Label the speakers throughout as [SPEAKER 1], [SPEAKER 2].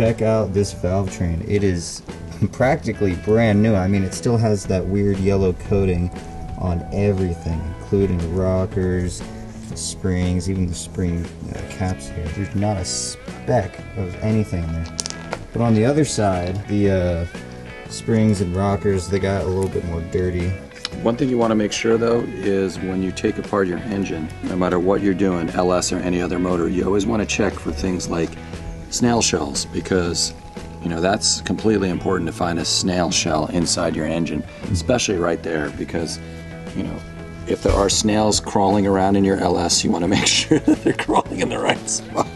[SPEAKER 1] check out this valve train. It is practically brand new. I mean, it still has that weird yellow coating on everything, including the rockers, the springs, even the spring caps here. There's not a speck of anything in there. But on the other side, the springs and rockers, they got a little bit more dirty.
[SPEAKER 2] One thing you want to make sure though is when you take apart your engine, no matter what you're doing, LS or any other motor, you always want to check for things like snail shells, because you know that's completely important to find a snail shell inside your engine, especially right there, because you know if there are snails crawling around in your LS, you want to make sure that they're crawling in the right spot.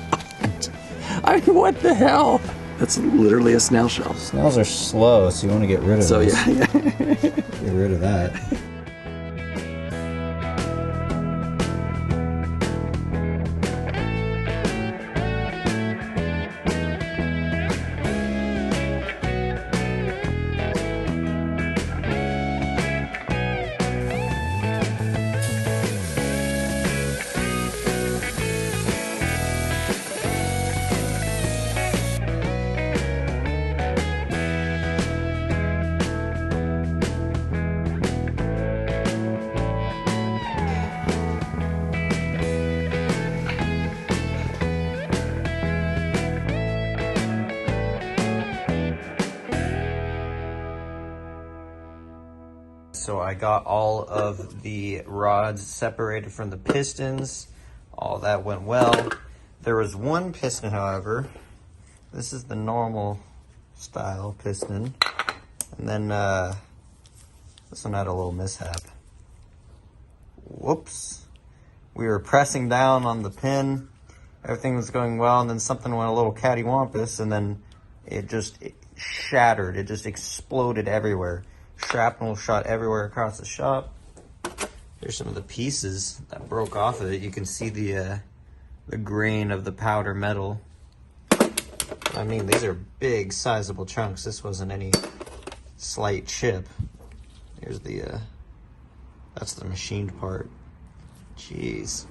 [SPEAKER 2] I mean, what the hell? That's literally a snail shell.
[SPEAKER 1] Snails are slow, so you want to get rid of
[SPEAKER 2] so
[SPEAKER 1] this.
[SPEAKER 2] Yeah.
[SPEAKER 1] Get rid of that. So I got all of the rods separated from the pistons. All that went well. There was one piston, however. This is the normal style piston. And then this one had a little mishap. Whoops. We were pressing down on the pin. Everything was going well, and then something went a little cattywampus, and then it shattered. It just exploded everywhere. Shrapnel shot everywhere across the shop. There's some of the pieces that broke off of it. You can see the grain of the powder metal. I mean, these are big, sizable chunks. This wasn't any slight chip. Here's the that's the machined part. Jeez.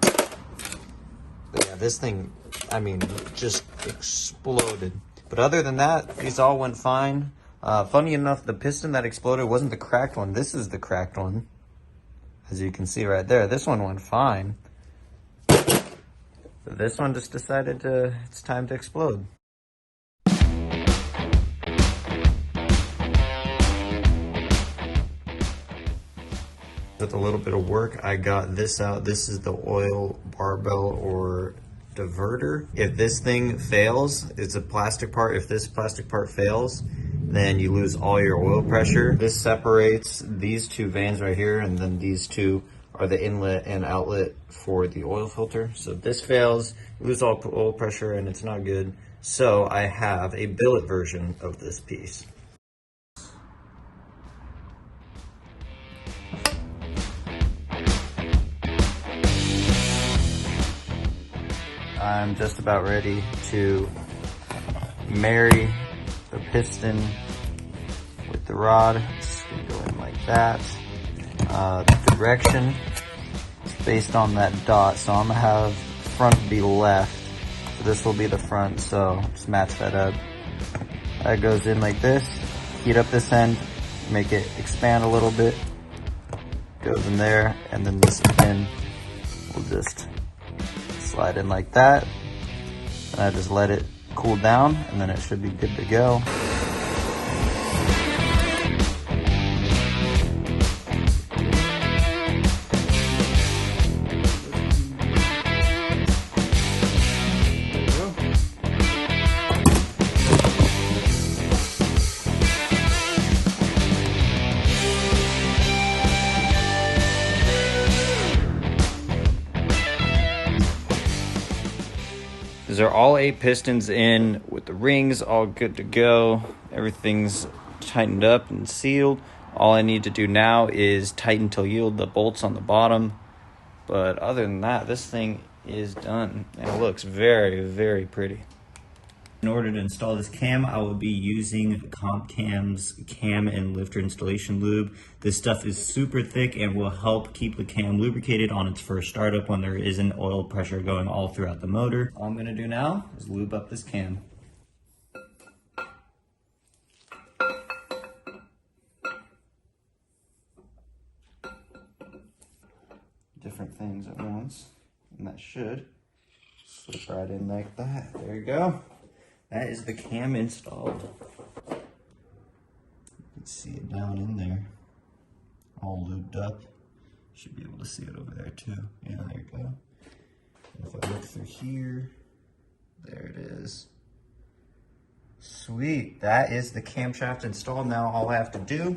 [SPEAKER 1] But yeah, this thing, I mean, just exploded. But other than that, these all went fine. Funny enough, the piston that exploded wasn't the cracked one. This is the cracked one. As you can see right there, this one went fine. But this one just decided it's time to explode. With a little bit of work, I got this out. This is the oil barbell or diverter. If this thing fails, it's a plastic part. If this plastic part fails, then you lose all your oil pressure. This separates these two vanes right here, and then these two are the inlet and outlet for the oil filter. So if this fails, you lose all oil pressure and it's not good. So I have a billet version of this piece. I'm just about ready to marry the piston with the rod. It's gonna go in like that. The direction is based on that dot, so I'm gonna have front be left. So this will be the front, so just match that up. That goes in like this. Heat up this end, make it expand a little bit. Goes in there, and then this pin will just slide in like that. And I just let it cool down, and then it should be good to go. These are all 8 pistons in with the rings all good to go. Everything's tightened up and sealed. All I need to do now is tighten till yield the bolts on the bottom. But other than that, this thing is done, and it looks very, very pretty. In order to install this cam, I will be using CompCam's cam and lifter installation lube. This stuff is super thick and will help keep the cam lubricated on its first startup when there isn't oil pressure going all throughout the motor. All I'm gonna do now is lube up this cam. different things at once. And that should slip right in like that. There you go. That is the cam installed. You can see it down in there, all lubed up. Should be able to see it over there too. Yeah, there you go. And if I look through here, there it is. Sweet, that is the camshaft installed. Now all I have to do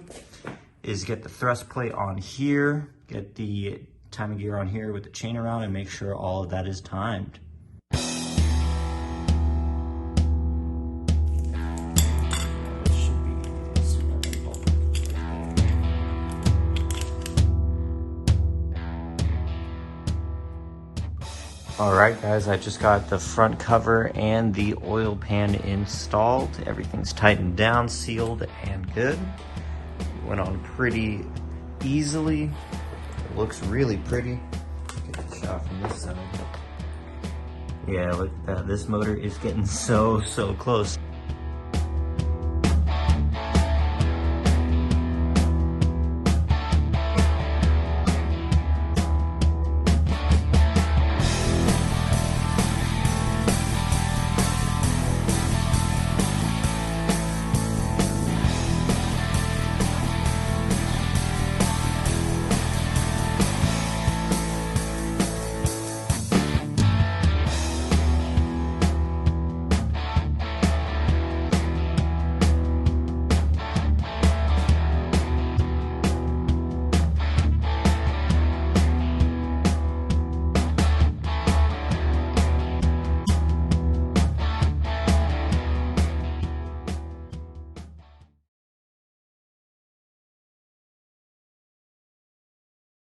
[SPEAKER 1] is get the thrust plate on here, get the timing gear on here with the chain around, and make sure all of that is timed. All right, guys, I just got the front cover and the oil pan installed. Everything's tightened down, sealed, and good. Went on pretty easily. It looks really pretty. Get the shot from this side. Yeah, look at that. This motor is getting so close.